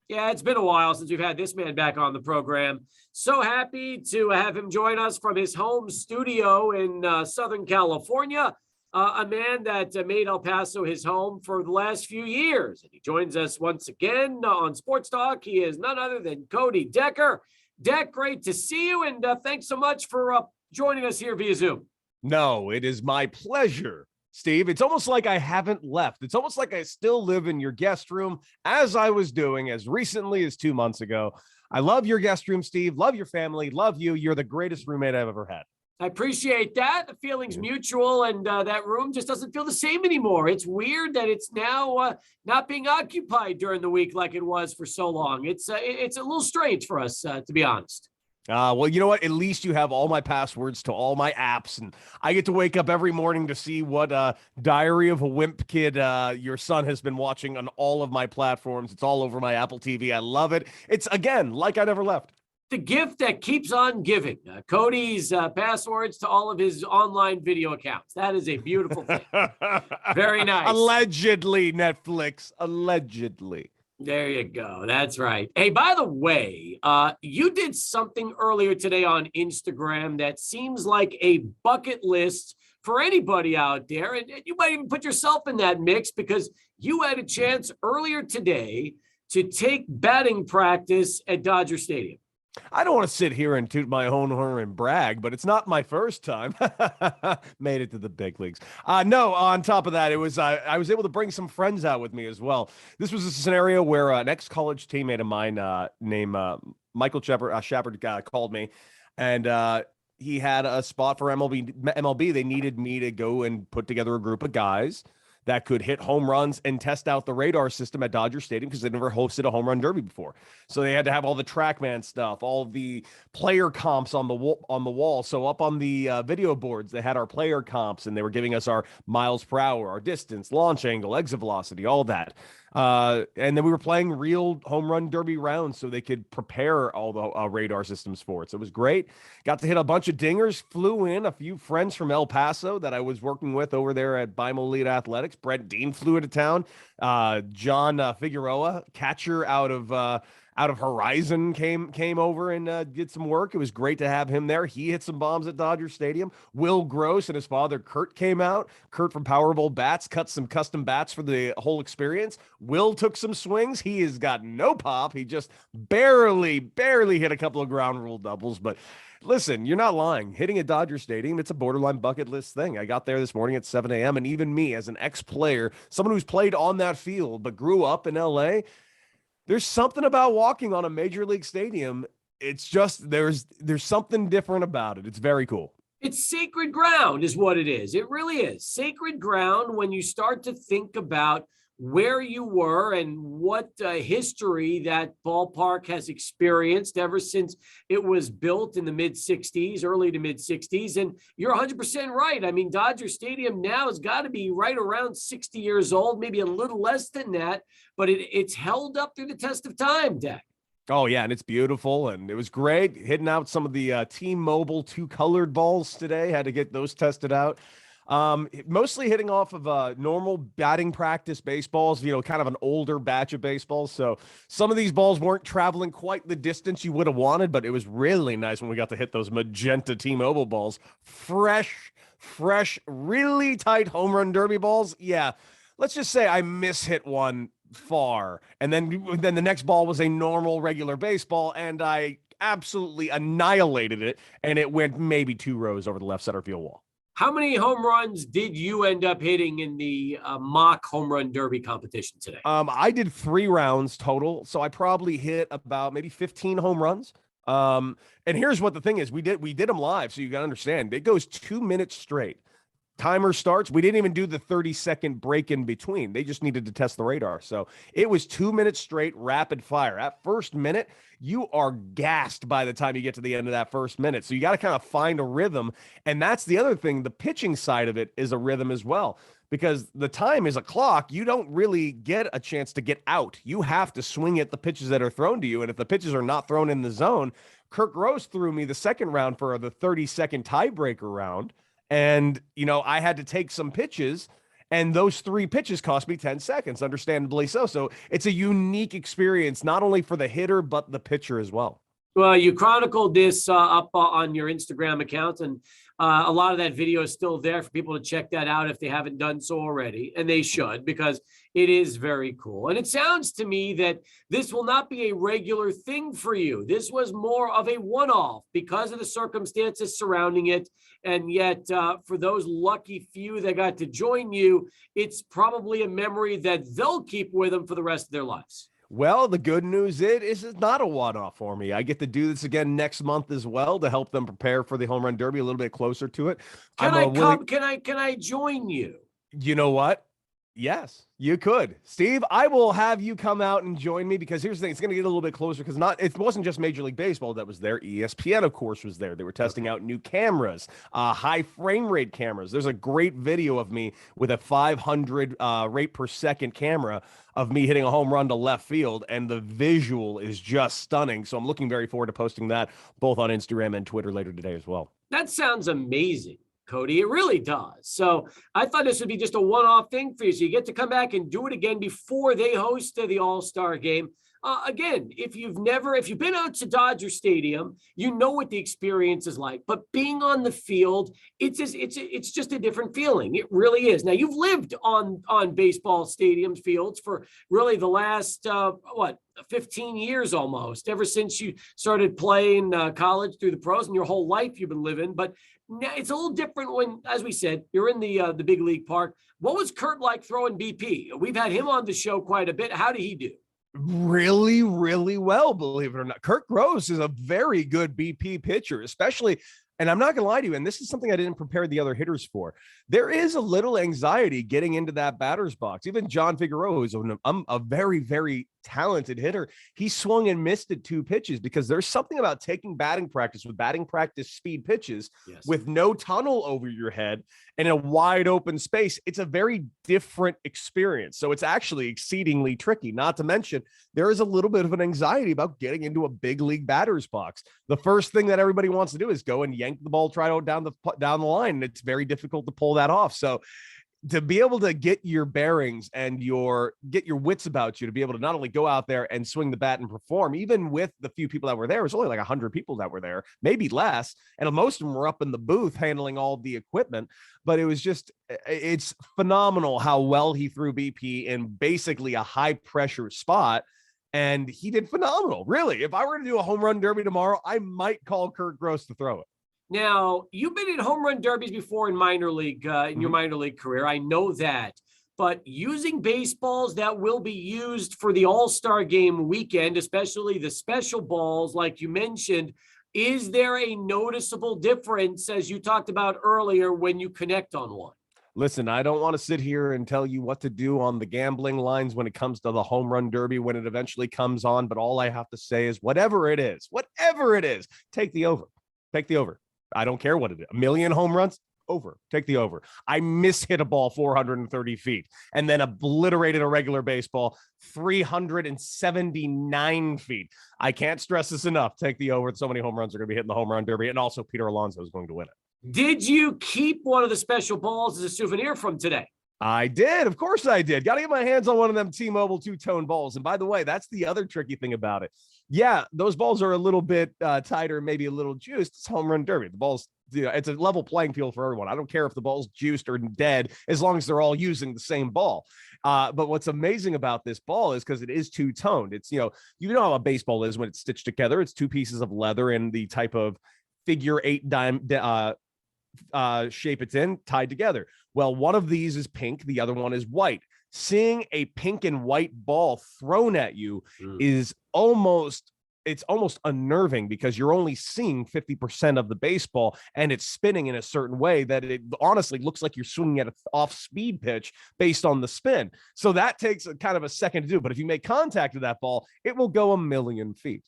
Yeah, it's been a while since we've had this man back on the program. So happy to have him join us from his home studio in Southern California. A man that made El Paso his home for the last few years. And he joins us once again on Sports Talk. He is none other than Cody Decker. Deck, great to see you. And thanks so much for joining us here via Zoom. No, it is my pleasure, Steve. It's almost like I haven't left. It's almost like I still live in your guest room, as I was doing as recently as 2 months ago. I love your guest room, Steve. Love your family. Love you. You're the greatest roommate I've ever had. I appreciate that. The feeling's mutual, and that room just doesn't feel the same anymore. It's weird that it's now not being occupied during the week like it was for so long. It's a little strange for us, to be honest. Well, you know what? At least you have all my passwords to all my apps, and I get to wake up every morning to see what Diary of a Wimp Kid your son has been watching on all of my platforms. It's all over my Apple TV. I love it. It's, again, like I never left. The gift that keeps on giving. Cody's passwords to all of his online video accounts. That is a beautiful thing. Very nice. Allegedly, Netflix. Allegedly. There you go. That's right. Hey, by the way, you did something earlier today on Instagram that seems like a bucket list for anybody out there. And you might even put yourself in that mix because you had a chance earlier today to take batting practice at Dodger Stadium. I don't want to sit here and toot my own horn and brag, but it's not my first time. Made it to the big leagues. No, on top of that, it was I was able to bring some friends out with me as well. This was a scenario where an ex-college teammate of mine named Michael Shepard called me, and he had a spot for MLB. They needed me to go and put together a group of guys that could hit home runs and test out the radar system at Dodger Stadium because they never hosted a home run derby before. So they had to have all the TrackMan stuff, all the player comps on the wall. So up on the video boards, they had our player comps, and they were giving us our miles per hour, our distance, launch angle, exit velocity, all that. And then we were playing real home run derby rounds so they could prepare all the radar systems for it. So it was great. Got to hit a bunch of dingers, flew in a few friends from El Paso that I was working with over there at BIMO Elite Athletics. Brent Dean flew into town. John Figueroa, catcher out of Horizon, came over and did some work. It was great to have him there. He hit some bombs at Dodger Stadium. Will Gross and his father Kurt came out. Kurt from Powerball Bats cut some custom bats for the whole experience. Will took some swings. He has got no pop. He just barely hit a couple of ground rule doubles. But listen, you're not lying. Hitting at Dodger Stadium, it's a borderline bucket list thing. I got there this morning at 7 a.m. And even me, as an ex-player, someone who's played on that field but grew up in L.A., there's something about walking on a major league stadium. It's just there's something different about it. It's very cool. It's sacred ground is what it is. It really is. Sacred ground when you start to think about where you were and what history that ballpark has experienced ever since it was built in the mid-'60s, early to mid-'60s. And you're 100% right. I mean, Dodger Stadium now has got to be right around 60 years old, maybe a little less than that, but it's held up through the test of time, Dak. Oh, yeah, and it's beautiful, and it was great hitting out some of the T-Mobile two-colored balls today. Had to get those tested out. Mostly hitting off of normal batting practice baseballs, kind of an older batch of baseballs. So some of these balls weren't traveling quite the distance you would have wanted, but it was really nice when we got to hit those magenta T-Mobile balls. Fresh, really tight home run derby balls. Yeah, let's just say I mishit one far, and then the next ball was a normal regular baseball, and I absolutely annihilated it, and it went maybe 2 rows over the left center field wall. How many home runs did you end up hitting in the mock home run derby competition today? I did 3 rounds total, so I probably hit about maybe 15 home runs. And here's what the thing is: we did them live, so you got to understand. It goes 2 minutes straight. Timer starts. We didn't even do the 30-second break in between. They just needed to test the radar. So it was 2 minutes straight, rapid fire. At first minute, you are gassed by the time you get to the end of that first minute. So you got to kind of find a rhythm. And that's the other thing. The pitching side of it is a rhythm as well, because the time is a clock. You don't really get a chance to get out. You have to swing at the pitches that are thrown to you. And if the pitches are not thrown in the zone, Kirk Gross threw me the second round for the 30-second tiebreaker round. And, I had to take some pitches, And those 3 pitches cost me 10 seconds, understandably so. So it's a unique experience, not only for the hitter, but the pitcher as well. Well, you chronicled this up on your Instagram account, and a lot of that video is still there for people to check that out if they haven't done so already, and they should, because it is very cool. And it sounds to me that this will not be a regular thing for you. This was more of a one-off because of the circumstances surrounding it. And yet, for those lucky few that got to join you, it's probably a memory that they'll keep with them for the rest of their lives. Well, the good news is it's not a one-off for me. I get to do this again next month as well to help them prepare for the Home Run Derby a little bit closer to it. Can I come? Can I join you? You know what? Yes, you could. Steve, I will have you come out and join me, because here's the thing. It's going to get a little bit closer, because it wasn't just Major League Baseball that was there. ESPN, of course, was there. They were testing out new cameras, high frame rate cameras. There's a great video of me with a 500 rate per second camera of me hitting a home run to left field, and the visual is just stunning. So I'm looking very forward to posting that both on Instagram and Twitter later today as well. That sounds amazing, Cody. It really does. So I thought this would be just a one-off thing for you. So you get to come back and do it again before they host the All-Star game. Again, if you've been out to Dodger Stadium, you know what the experience is like. But being on the field, it's just a different feeling. It really is. Now, you've lived on baseball stadiums, fields for really the last 15 years almost, ever since you started playing college through the pros, and your whole life you've been living. But now it's a little different when, as we said, you're in the big league park. What was Kurt like throwing BP? We've had him on the show quite a bit. How did he do? Really, really well, believe it or not. Kurt Gross is a very good BP pitcher, especially, and I'm not going to lie to you, and this is something I didn't prepare the other hitters for. There is a little anxiety getting into that batter's box. Even John Figueroa, who's a very, very talented hitter, he swung and missed at 2 pitches, because there's something about taking batting practice speed pitches, yes, with no tunnel over your head and a wide open space. It's a very different experience. So it's actually exceedingly tricky. Not to mention, there is a little bit of an anxiety about getting into a big league batter's box. The first thing that everybody wants to do is go and yank the ball, down the line. And it's very difficult to pull that off. So to be able to get your bearings and get your wits about you, to be able to not only go out there and swing the bat and perform, even with the few people that were there, it was only like 100 people that were there, maybe less. And most of them were up in the booth handling all the equipment, but it's phenomenal how well he threw BP in basically a high pressure spot. And he did phenomenal. Really, if I were to do a home run derby tomorrow, I might call Kurt Gross to throw it. Now, you've been in home run derbies before in minor league, in your minor league career. I know that. But using baseballs that will be used for the All-Star game weekend, especially the special balls, like you mentioned, is there a noticeable difference, as you talked about earlier, when you connect on one? Listen, I don't want to sit here and tell you what to do on the gambling lines when it comes to the home run derby when it eventually comes on. But all I have to say is whatever it is, take the over. Take the over. I don't care what it is. 1 million home runs, over. Take the over. I mishit a ball 430 feet and then obliterated a regular baseball 379 feet. I can't stress this enough. Take the over. So many home runs are going to be hitting the home run derby. And also Peter Alonso is going to win it. Did you keep one of the special balls as a souvenir from today? I did. Of course I did. Got to get my hands on one of them T-Mobile two-tone balls. And by the way, that's the other tricky thing about it. Yeah, those balls are a little bit tighter, maybe a little juiced. It's home run derby. The ball's, it's a level playing field for everyone. I don't care if the ball's juiced or dead, as long as they're all using the same ball. But what's amazing about this ball is because it is two-toned. It's, you know how a baseball is when it's stitched together. It's 2 pieces of leather in the type of figure 8 shape it's in, tied together. Well, one of these is pink, the other one is white. Seeing a pink and white ball thrown at you is almost unnerving, because you're only seeing 50% of the baseball and it's spinning in a certain way that it honestly looks like you're swinging at an off-speed pitch based on the spin. So that takes a kind of a second to do. But if you make contact with that ball, it will go 1 million feet.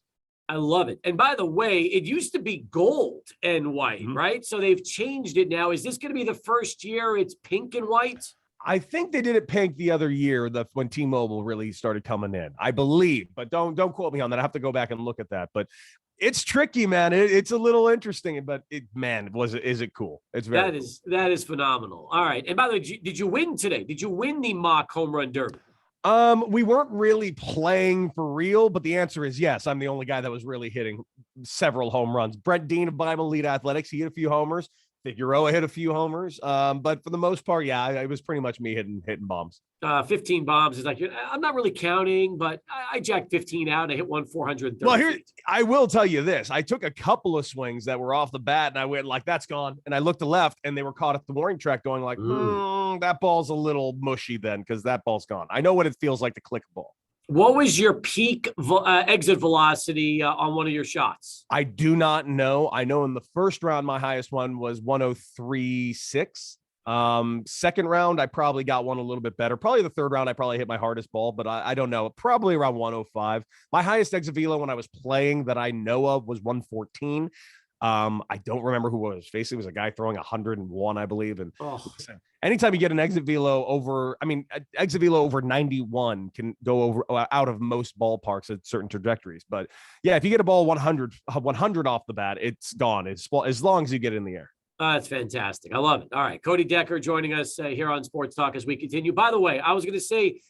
I love it. And by the way, it used to be gold and white, right? So they've changed it now. Is this going to be the first year it's pink and white? I think they did it pink the other year, when T-Mobile really started coming in, I believe, but don't quote me on that. I have to go back and look at that. But It's tricky, man. It's a little interesting, but is it cool? It's very cool. That is phenomenal. All right. And by the way, did you win today? Did you win the mock home run derby? We weren't really playing for real, but the answer is yes. I'm the only guy that was really hitting several home runs. Brent Dean of Bible Elite Athletics, he hit a few homers. Figueroa hit a few homers. But for the most part, yeah, it was pretty much me hitting bombs. 15 bombs is like, I'm not really counting, but I jacked 15 out and I hit one 430. Well, I will tell you this. I took a couple of swings that were off the bat and I went like, that's gone. And I looked to left and they were caught at the warning track going like, that ball's a little mushy then because that ball's gone. I know what it feels like to click a ball. What was your peak exit velocity on one of your shots? I do not know. I know in the first round, my highest one was 103.6. Second round, I probably got one a little bit better. Probably the third round, I probably hit my hardest ball, but I don't know. Probably around 105. My highest exit velo when I was playing that I know of was 114. I don't remember who I was facing. It was a guy throwing 101, I believe. And anytime you get an exit velo over 91 can go over out of most ballparks at certain trajectories. But yeah, if you get a ball 100 off the bat, it's gone. It's as long as you get it in the air. That's fantastic. I love it. All right. Cody Decker joining us here on Sports Talk as we continue. By the way, I was going to say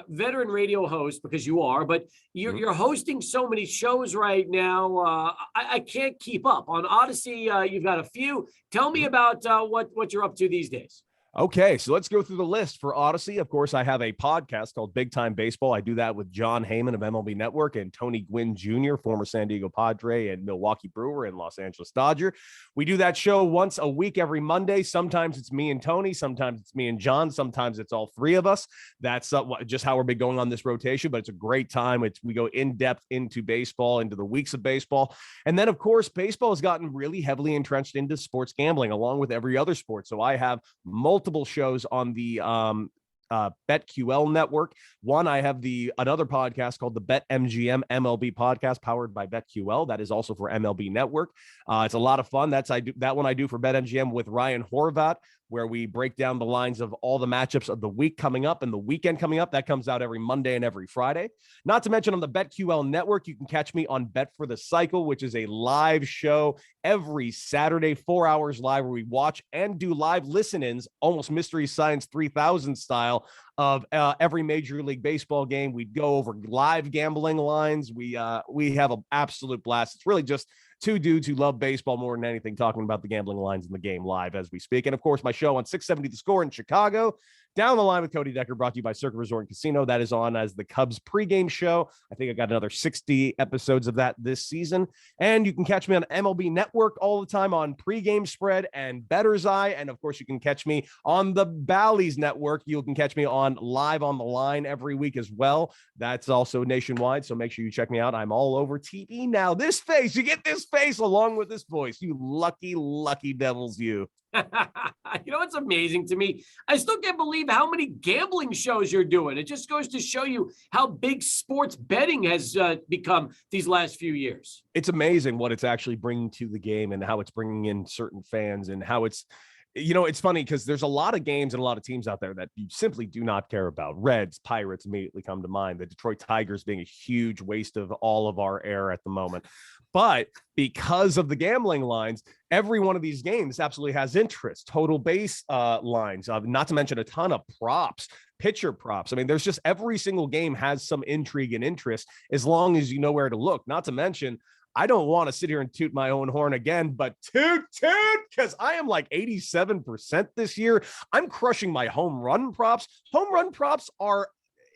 veteran radio host because you are, but you're hosting so many shows right now. I can't keep up. On Odyssey, you've got a few. Tell me about what you're up to these days. Okay, so let's go through the list for Odyssey. Of course, I have a podcast called Big Time Baseball. I do that with John Heyman of MLB Network and Tony Gwynn Jr., former San Diego Padre and Milwaukee Brewer and Los Angeles Dodger. We do that show once a week every Monday. Sometimes it's me and Tony. Sometimes it's me and John. Sometimes it's all three of us. That's just how we've been going on this rotation, but it's a great time. We go in depth into baseball, into the weeks of baseball. And then, of course, baseball has gotten really heavily entrenched into sports gambling along with every other sport. So I have multiple shows on the BetQL network. One, I have another podcast called the BetMGM MLB podcast powered by BetQL. That is also for MLB Network. It's a lot of fun. That one I do for BetMGM with Ryan Horvat, where we break down the lines of all the matchups of the week coming up and the weekend coming up. That comes out every Monday and every Friday. Not to mention on the BetQL network, you can catch me on Bet for the Cycle, which is a live show every Saturday, 4 hours live, where we watch and do live listen-ins, almost Mystery Science 3000 style, of every Major League Baseball game. We go over live gambling lines. We have an absolute blast. It's really just two dudes who love baseball more than anything talking about the gambling lines in the game live as we speak. And of course, my show on 670 The Score in Chicago, Down the Line with Cody Decker, brought to you by Circuit Resort and Casino. That is on as the Cubs pregame show. I think I got another 60 episodes of that this season. And you can catch me on MLB Network all the time on Pregame Spread and Better's Eye. And of course, you can catch me on the Bally's Network. You can catch me on Live on the Line every week as well. That's also nationwide. So make sure you check me out. I'm all over TV now. This face, you get this face along with this voice. You lucky, lucky devils, you. You know what's amazing to me? I still can't believe how many gambling shows you're doing. It just goes to show you how big sports betting has become these last few years. It's amazing what it's actually bringing to the game and how it's bringing in certain fans and how it's, it's funny because there's a lot of games and a lot of teams out there that you simply do not care about. Reds, Pirates immediately come to mind. The Detroit Tigers being a huge waste of all of our air at the moment. But because of the gambling lines, every one of these games absolutely has interest, total base lines, not to mention a ton of props, pitcher props. I mean, there's just every single game has some intrigue and interest as long as you know where to look. Not to mention, I don't want to sit here and toot my own horn again, but toot, because I am like 87% this year. I'm crushing my home run props. Home run props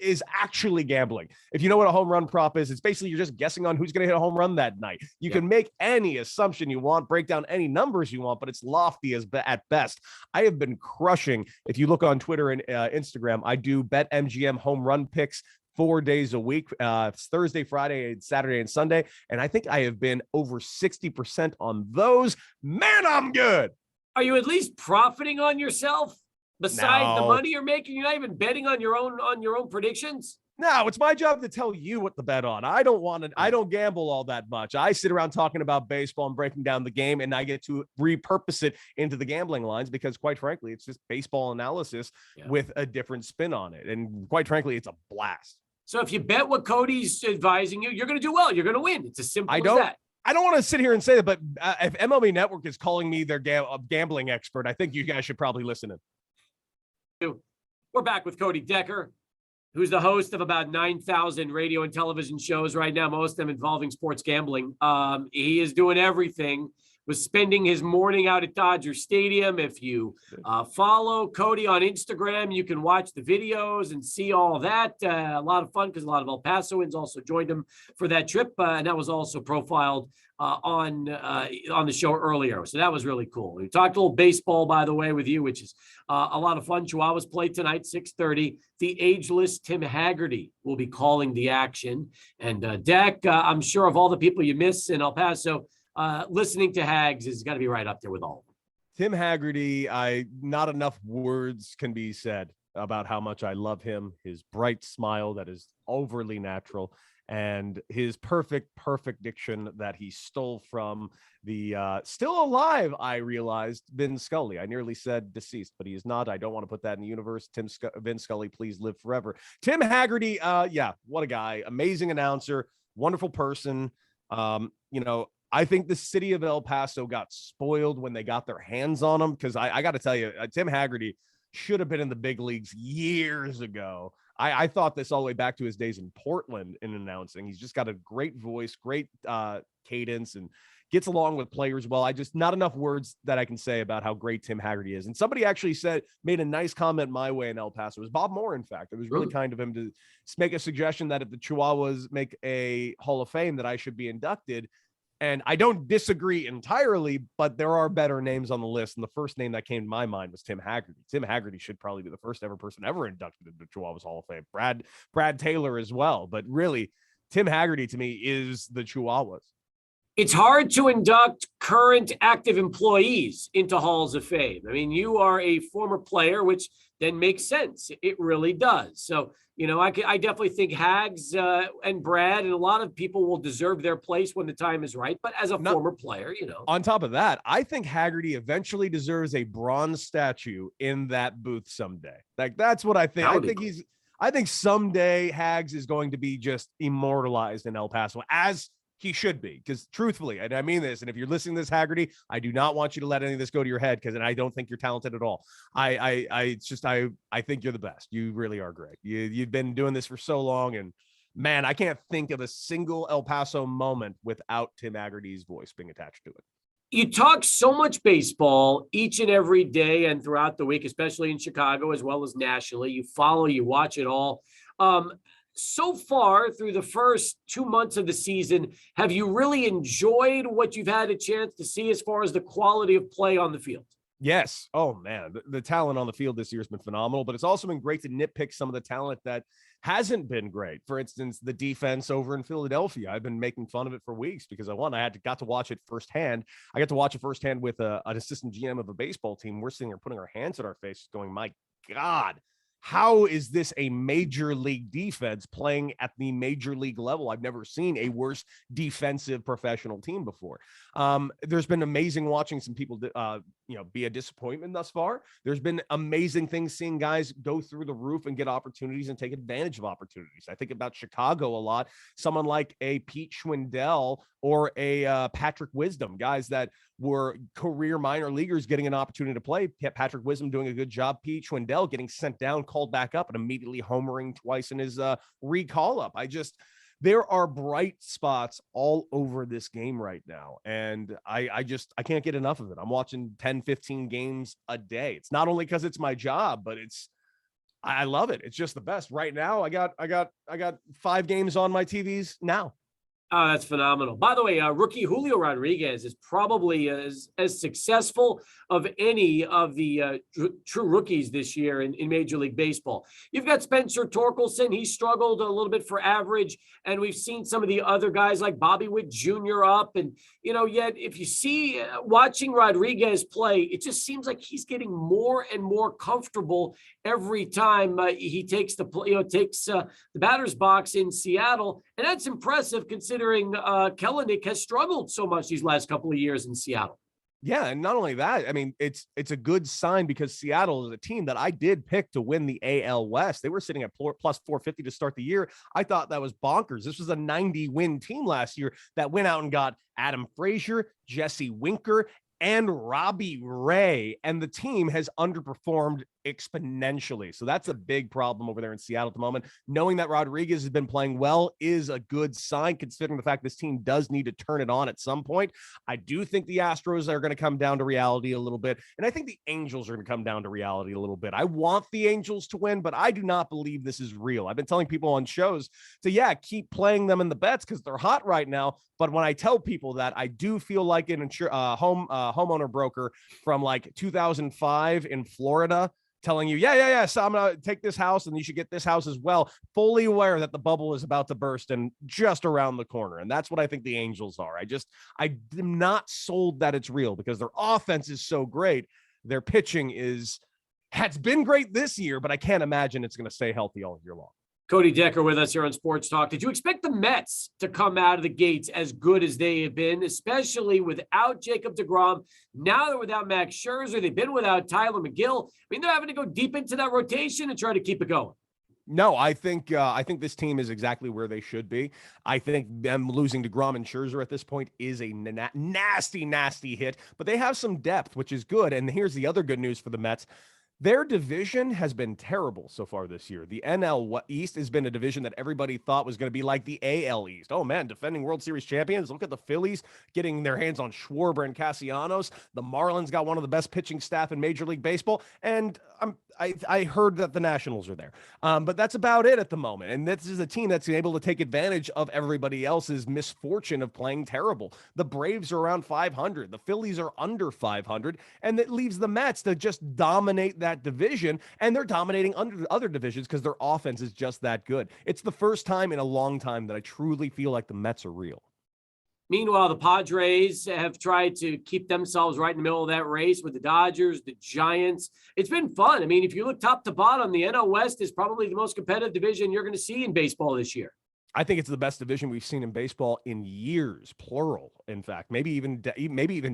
is actually gambling. If you know what a home run prop is, it's basically you're just guessing on who's going to hit a home run that night. You can make any assumption you want, break down any numbers you want, but it's lofty at best. I have been crushing. If you look on Twitter and Instagram, I do BetMGM home run picks 4 days a week. It's Thursday, Friday, Saturday, and Sunday. And I think I have been over 60% on those. Man, I'm good. Are you at least profiting on yourself? Besides the money you're making, you're not even betting on your own predictions? No, it's my job to tell you what to bet on. I don't gamble all that much. I sit around talking about baseball and breaking down the game, and I get to repurpose it into the gambling lines because, quite frankly, it's just baseball analysis with a different spin on it. And quite frankly, it's a blast. So if you bet what Cody's advising you, you're going to do well. You're going to win. It's as simple as that. I don't want to sit here and say that, but if MLB Network is calling me their gambling expert, I think you guys should probably listen in. We're back with Cody Decker, who's the host of about 9,000 radio and television shows right now, most of them involving sports gambling. He is doing everything. Was spending his morning out at Dodger Stadium. If you follow Cody on Instagram, you can watch the videos and see all that. A lot of fun because a lot of El Pasoans also joined him for that trip, and that was also profiled on the show earlier. So that was really cool. We talked a little baseball, by the way, with you, which is a lot of fun. Chihuahuas play tonight, 6:30. The ageless Tim Haggerty will be calling the action. And Dak, I'm sure of all the people you miss in El Paso, listening to Hags has got to be right up there with all of them. Tim Haggerty, not enough words can be said about how much I love him. His bright smile that is overly natural, and his perfect diction that he stole from the still alive, I realized, Vin Scully. I nearly said deceased, but he is not. I don't want to put that in the universe. Vin Scully, please live forever. Tim Haggerty, yeah, what a guy. Amazing announcer, wonderful person. I think the city of El Paso got spoiled when they got their hands on him, because I got to tell you, Tim Haggerty should have been in the big leagues years ago. I thought this all the way back to his days in Portland in announcing. He's just got a great voice, great cadence, and gets along with players well. Not enough words that I can say about how great Tim Haggerty is. And somebody actually made a nice comment my way in El Paso. It was Bob Moore, in fact. It was really kind of him to make a suggestion that if the Chihuahuas make a Hall of Fame, that I should be inducted. And I don't disagree entirely, but there are better names on the list. And the first name that came to my mind was Tim Haggerty. Tim Haggerty should probably be the first ever person ever inducted into the Chihuahuas Hall of Fame. Brad Taylor as well. But really, Tim Haggerty to me is the Chihuahuas. It's hard to induct current active employees into Halls of Fame. I mean, you are a former player, which then makes sense. It really does. So, I definitely think Hags and Brad and a lot of people will deserve their place when the time is right. But as a former player, On top of that, I think Haggerty eventually deserves a bronze statue in that booth someday. Like, that's what I think. I think someday Hags is going to be just immortalized in El Paso, as he should be, because truthfully, and I mean this, and if you're listening to this, Haggerty, I do not want you to let any of this go to your head, because I don't think you're talented at all. I think you're the best. You really are great. You've been doing this for so long, and man, I can't think of a single El Paso moment without Tim Haggerty's voice being attached to it. You talk so much baseball each and every day and throughout the week, especially in Chicago as well as nationally. You follow, you watch it all. So far through the first 2 months of the season, have you really enjoyed what you've had a chance to see as far as the quality of play on the field? Yes. Oh, man. The talent on the field this year has been phenomenal, but it's also been great to nitpick some of the talent that hasn't been great. For instance, the defense over in Philadelphia. I've been making fun of it for weeks because got to watch it firsthand. I got to watch it firsthand with an assistant GM of a baseball team. We're sitting there putting our hands at our faces going, my God, how is this a major league defense playing at the major league level? I've never seen a worse defensive professional team before. There's been amazing watching some people, be a disappointment thus far. There's been amazing things seeing guys go through the roof and get opportunities and take advantage of opportunities. I think about Chicago a lot. Someone like a Pete Schwindel or a Patrick Wisdom, guys that were career minor leaguers getting an opportunity to play. Patrick Wisdom doing a good job. Pete Schwindel getting sent down, called back up, and immediately homering twice in his recall up. There are bright spots all over this game right now. And I can't get enough of it. I'm watching 10, 15 games a day. It's not only because it's my job, but I love it. It's just the best right now. I got 5 games on my TVs now. Oh, that's phenomenal. By the way, rookie Julio Rodriguez is probably as successful of any of the true rookies this year in Major League Baseball. You've got Spencer Torkelson. He struggled a little bit for average, and we've seen some of the other guys like Bobby Witt Jr. up. And, yet if you see watching Rodriguez play, it just seems like he's getting more and more comfortable every time he takes the batter's box in Seattle. And that's impressive considering Kelenic has struggled so much these last couple of years in Seattle. Yeah, and not only that, I mean, it's a good sign because Seattle is a team that I did pick to win the AL West. They were sitting at plus 450 to start the year. I thought that was bonkers. This was a 90-win team last year that went out and got Adam Frazier, Jesse Winker, and Robbie Ray, and the team has underperformed exponentially. So that's a big problem over there in Seattle at the moment. Knowing that Rodriguez has been playing well is a good sign, considering the fact this team does need to turn it on at some point. I do think the Astros are going to come down to reality a little bit, and I think the Angels are going to come down to reality a little bit. I want the Angels to win, but I do not believe this is real. I've been telling people on shows to, keep playing them in the bets because they're hot right now. But when I tell people that, I do feel like an homeowner broker from like 2005 in Florida telling you, so I'm going to take this house and you should get this house as well, fully aware that the bubble is about to burst and just around the corner. And that's what I think the Angels are. I am not sold that it's real because their offense is so great. Their pitching has been great this year, but I can't imagine it's going to stay healthy all year long. Cody Decker with us here on Sports Talk. Did you expect the Mets to come out of the gates as good as they have been, especially without Jacob deGrom? Now they're without Max Scherzer. They've been without Tyler McGill. I mean, they're having to go deep into that rotation and try to keep it going. No, I think this team is exactly where they should be. I think them losing deGrom and Scherzer at this point is a nasty hit, but they have some depth, which is good. And here's the other good news for the Mets. Their division has been terrible so far this year. The NL East has been a division that everybody thought was going to be like the AL East. Oh, man, defending World Series champions. Look at the Phillies getting their hands on Schwarber and Castellanos. The Marlins got one of the best pitching staff in Major League Baseball. And I heard that the Nationals are there. But that's about it at the moment. And this is a team that's able to take advantage of everybody else's misfortune of playing terrible. The Braves are around 500. The Phillies are under 500. And it leaves the Mets to just dominate that division. And they're dominating under other divisions because their offense is just that good. It's the first time in a long time that I truly feel like the Mets are real. Meanwhile, the Padres have tried to keep themselves right in the middle of that race with the Dodgers, the Giants. It's been fun. I mean, if you look top to bottom, the NL West is probably the most competitive division you're going to see in baseball this year. I think it's the best division we've seen in baseball in years, plural. In fact, maybe even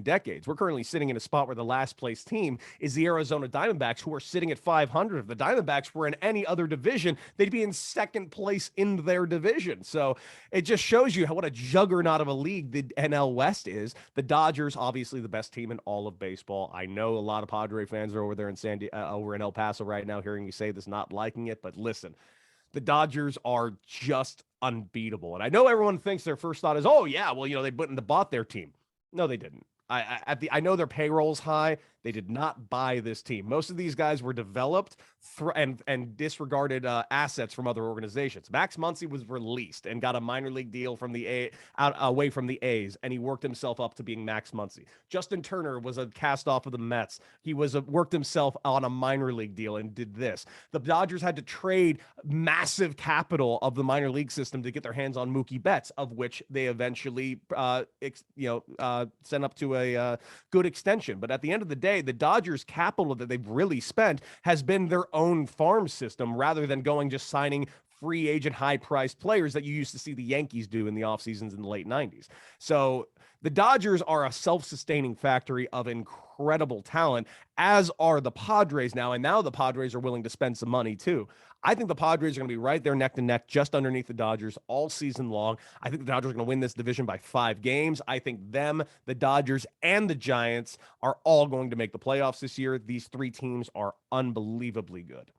decades. We're currently sitting in a spot where the last place team is the Arizona Diamondbacks, who are sitting at 500. If the Diamondbacks were in any other division, they'd be in second place in their division. So it just shows you what a juggernaut of a league the NL West is. The Dodgers, obviously the best team in all of baseball. I know a lot of Padre fans are over there in over in El Paso right now, hearing me say this, not liking it. But listen, the Dodgers are just unbeatable. And I know everyone thinks their first thought is, oh, yeah, well, they bought their team. No, they didn't. I know their payroll's high. They did not buy this team. Most of these guys were developed and disregarded assets from other organizations. Max Muncy was released and got a minor league deal from away from the A's, and he worked himself up to being Max Muncy. Justin Turner was a cast off of the Mets. He worked himself on a minor league deal and did this. The Dodgers had to trade massive capital of the minor league system to get their hands on Mookie Betts, of which they eventually sent up to a good extension. But at the end of the day, the Dodgers' capital that they've really spent has been their own farm system rather than going just signing free agent high-priced players that you used to see the Yankees do in the off seasons in the late 90s. So the Dodgers are a self-sustaining factory of incredible talent, as are the Padres now. And now the Padres are willing to spend some money too. I think the Padres are going to be right there neck to neck, just underneath the Dodgers all season long. I think the Dodgers are going to win this division by 5 games. I think the Dodgers, and the Giants are all going to make the playoffs this year. These 3 teams are unbelievably good.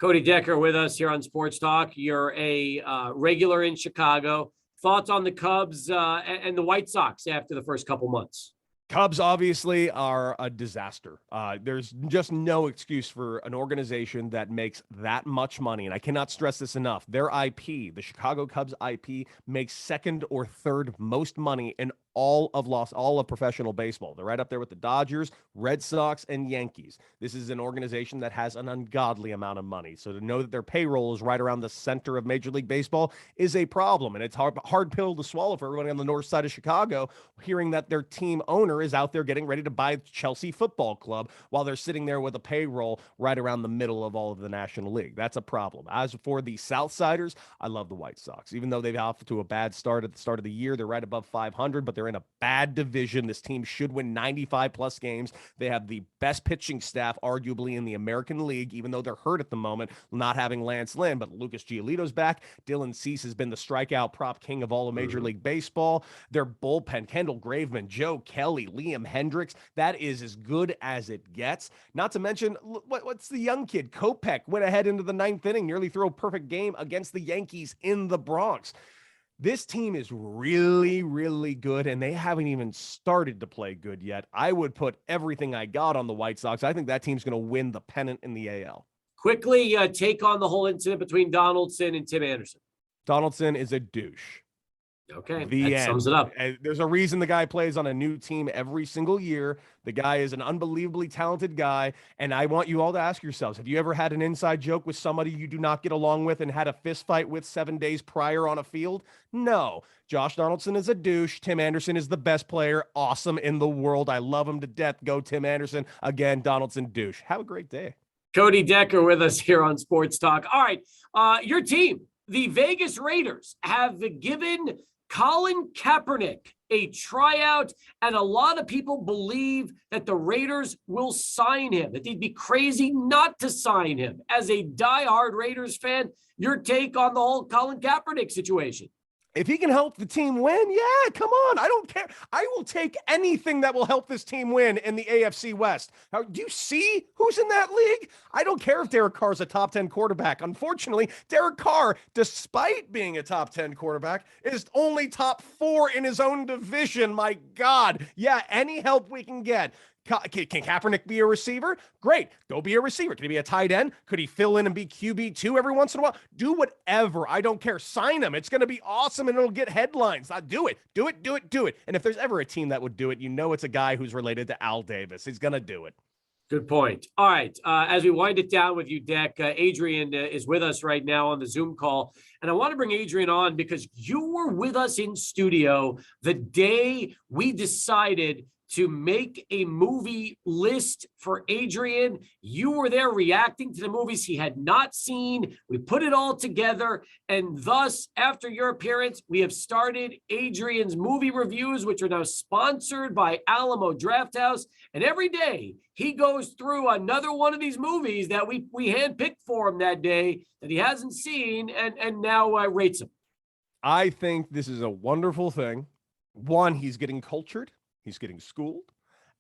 Cody Decker with us here on Sports Talk. You're a regular in Chicago. Thoughts on the Cubs and the White Sox after the first couple months? Cubs obviously are a disaster. There's just no excuse for an organization that makes that much money. And I cannot stress this enough. Their IP, the Chicago Cubs IP, makes second or third most money in all of professional baseball. They're right up there with the Dodgers, Red Sox, and Yankees. This is an organization that has an ungodly amount of money. So to know that their payroll is right around the center of Major League Baseball is a problem. And it's hard pill to swallow for everybody on the north side of Chicago, hearing that their team owner is out there getting ready to buy Chelsea Football Club while they're sitting there with a payroll right around the middle of all of the National League. That's a problem. As for the Southsiders, I love the White Sox. Even though they've off to a bad start at the start of the year, they're right above 500, but they're They're in a bad division. This team should win 95 plus games. They have the best pitching staff, arguably, in the American League, even though they're hurt at the moment, not having Lance Lynn. But Lucas Giolito's back. Dylan Cease has been the strikeout prop king of all of Major League Baseball. Their bullpen, Kendall Graveman, Joe Kelly, Liam Hendricks, that is as good as it gets. Not to mention, what's the young kid? Kopech went ahead into the ninth inning, nearly threw a perfect game against the Yankees in the Bronx. This team is really, really good, and they haven't even started to play good yet. I would put everything I got on the White Sox. I think that team's going to win the pennant in the AL. Quickly take on the whole incident between Donaldson and Tim Anderson. Donaldson is a douche. Okay, that sums it up. There's a reason the guy plays on a new team every single year. The guy is an unbelievably talented guy, and I want you all to ask yourselves, have you ever had an inside joke with somebody you do not get along with and had a fist fight with 7 days prior on a field? No. Josh Donaldson is a douche. Tim Anderson is the best player, awesome in the world. I love him to death. Go Tim Anderson. Again, Donaldson douche. Have a great day. Cody Decker with us here on Sports Talk. All right, your team, the Vegas Raiders, have given Colin Kaepernick a tryout, and a lot of people believe that the Raiders will sign him, that they'd be crazy not to sign him. As a diehard Raiders fan, your take on the whole Colin Kaepernick situation? If he can help the team win, yeah, come on. I don't care. I will take anything that will help this team win in the AFC West. Now, do you see who's in that league? I don't care if Derek Carr's a top 10 quarterback. Unfortunately, Derek Carr, despite being a top 10 quarterback, is only top 4 in his own division. My God. Yeah, any help we can get. Can Kaepernick be a receiver? Great. Go be a receiver. Can he be a tight end? Could he fill in and be QB2 every once in a while? Do whatever. I don't care. Sign him. It's going to be awesome and it'll get headlines. Do it. Do it. Do it. Do it. And if there's ever a team that would do it, you know it's a guy who's related to Al Davis. He's going to do it. Good point. All right. As we wind it down with you, Deck, Adrian is with us right now on the Zoom call. And I want to bring Adrian on because you were with us in studio the day we decided to make a movie list for Adrian. You were there reacting to the movies he had not seen. We put it all together. And thus, after your appearance, we have started Adrian's movie reviews, which are now sponsored by Alamo Drafthouse. And every day he goes through another one of these movies that we handpicked for him that day that he hasn't seen and now rates them. I think this is a wonderful thing. One, he's getting cultured. He's getting schooled,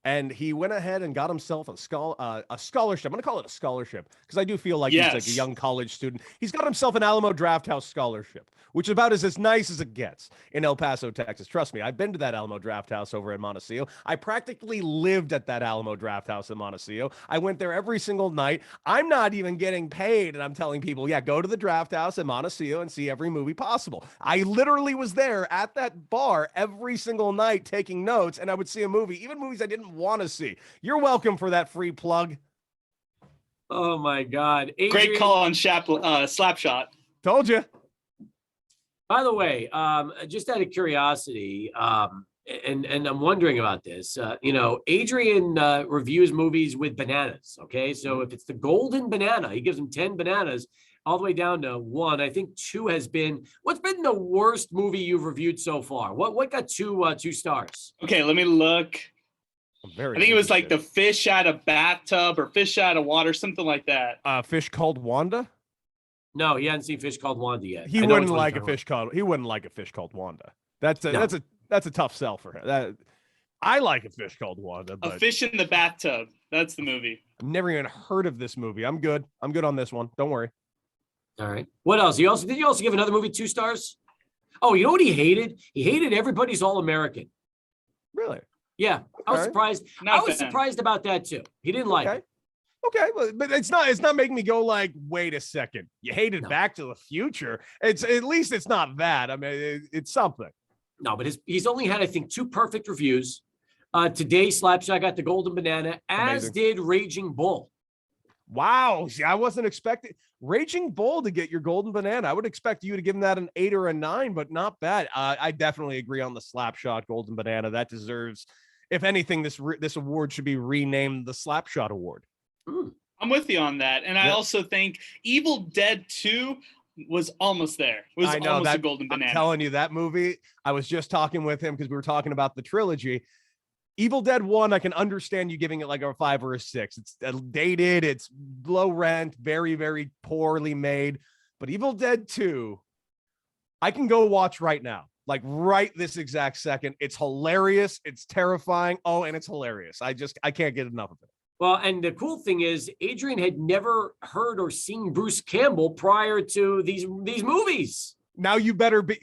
and he went ahead and got himself a scholarship. I'm going to call it a scholarship because I do feel like he's like a young college student. He's got himself an Alamo Drafthouse scholarship, which is about as nice as it gets in El Paso, Texas. Trust me, I've been to that Alamo Drafthouse over in Montecito. I practically lived at that Alamo Drafthouse in Montecito. I went there every single night. I'm not even getting paid, and I'm telling people, yeah, go to the Drafthouse in Montecito and see every movie possible. I literally was there at that bar every single night taking notes, and I would see a movie, even movies I didn't want to see. You're welcome for that free plug. Oh, my God. Adrian, great call on Slapshot. Told you. By the way, just out of curiosity, and I'm wondering about this, Adrian reviews movies with bananas. Okay. So if it's the golden banana, he gives him 10 bananas all the way down to 1. I think 2 has been, what's been the worst movie you've reviewed so far? What got 2 stars? Okay. Let me look. I think it was like the fish out of bathtub or fish out of water, something like that. Fish called Wanda. No, he hadn't seen Fish Called Wanda yet. He wouldn't like a fish called Wanda. That's a tough sell for him. I like A Fish Called Wanda. But A Fish in the Bathtub. That's the movie. I've never even heard of this movie. I'm good on this one. Don't worry. All right. What else? Did you also give another movie 2 stars? Oh, you know what he hated? He hated Everybody's All-American. Really? Yeah. I was surprised. I was surprised about that too. He didn't like it. Okay, but it's not making me go like, wait a second. You hated Back to the Future. It's at least it's not that. I mean, it's something. No, but he's only had, I think, 2 perfect reviews. Today, Slapshot got the golden banana, as did Raging Bull. Wow. See, I wasn't expecting Raging Bull to get your golden banana. I would expect you to give him that an 8 or a 9, but not bad. I definitely agree on the Slapshot golden banana. That deserves, if anything, this award should be renamed the Slapshot Award. I'm with you on that. And I also think Evil Dead 2 was almost there. It was I know almost that, a golden banana. I'm telling you, that movie, I was just talking with him because we were talking about the trilogy. Evil Dead 1, I can understand you giving it like a 5 or a 6. It's dated, it's low rent, very, very poorly made. But Evil Dead 2, I can go watch right now, like right this exact second. It's hilarious. It's terrifying. Oh, and it's hilarious. I can't get enough of it. Well, and the cool thing is Adrian had never heard or seen Bruce Campbell prior to these movies. Now you better be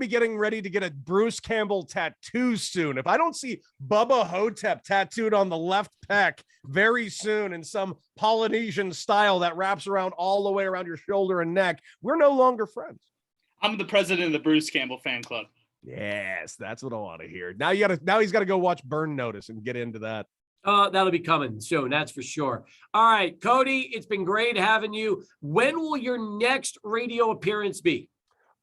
getting ready to get a Bruce Campbell tattoo soon. If I don't see Bubba Hotep tattooed on the left pec very soon in some Polynesian style that wraps around all the way around your shoulder and neck, we're no longer friends. I'm the president of the Bruce Campbell fan club. Yes, that's what I want to hear. Now he's got to go watch Burn Notice and get into that. That'll be coming soon, that's for sure. All right, Cody, it's been great having you. When will your next radio appearance be?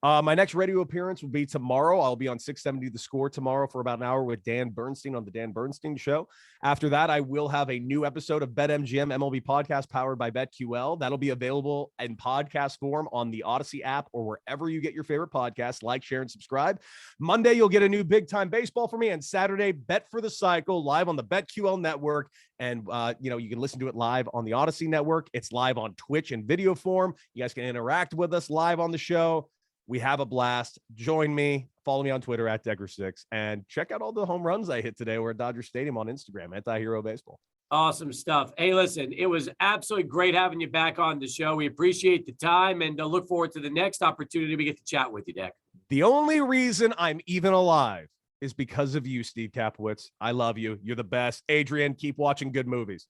My next radio appearance will be tomorrow. I'll be on 670 The Score tomorrow for about an hour with Dan Bernstein on the Dan Bernstein Show. After that, I will have a new episode of BetMGM MLB podcast powered by BetQL. That'll be available in podcast form on the Odyssey app or wherever you get your favorite podcasts. Like, share, and subscribe. Monday, you'll get a new Big Time Baseball for me. And Saturday, Bet for the Cycle live on the BetQL network. And, you can listen to it live on the Odyssey network. It's live on Twitch in video form. You guys can interact with us live on the show. We have a blast. Join me. Follow me on Twitter at Decker6 and check out all the home runs I hit today. We're at Dodger Stadium on Instagram, Anti-Hero Baseball. Awesome stuff. Hey, listen, it was absolutely great having you back on the show. We appreciate the time and look forward to the next opportunity we get to chat with you, Deck. The only reason I'm even alive is because of you, Steve Kapowitz. I love you. You're the best. Adrian, keep watching good movies.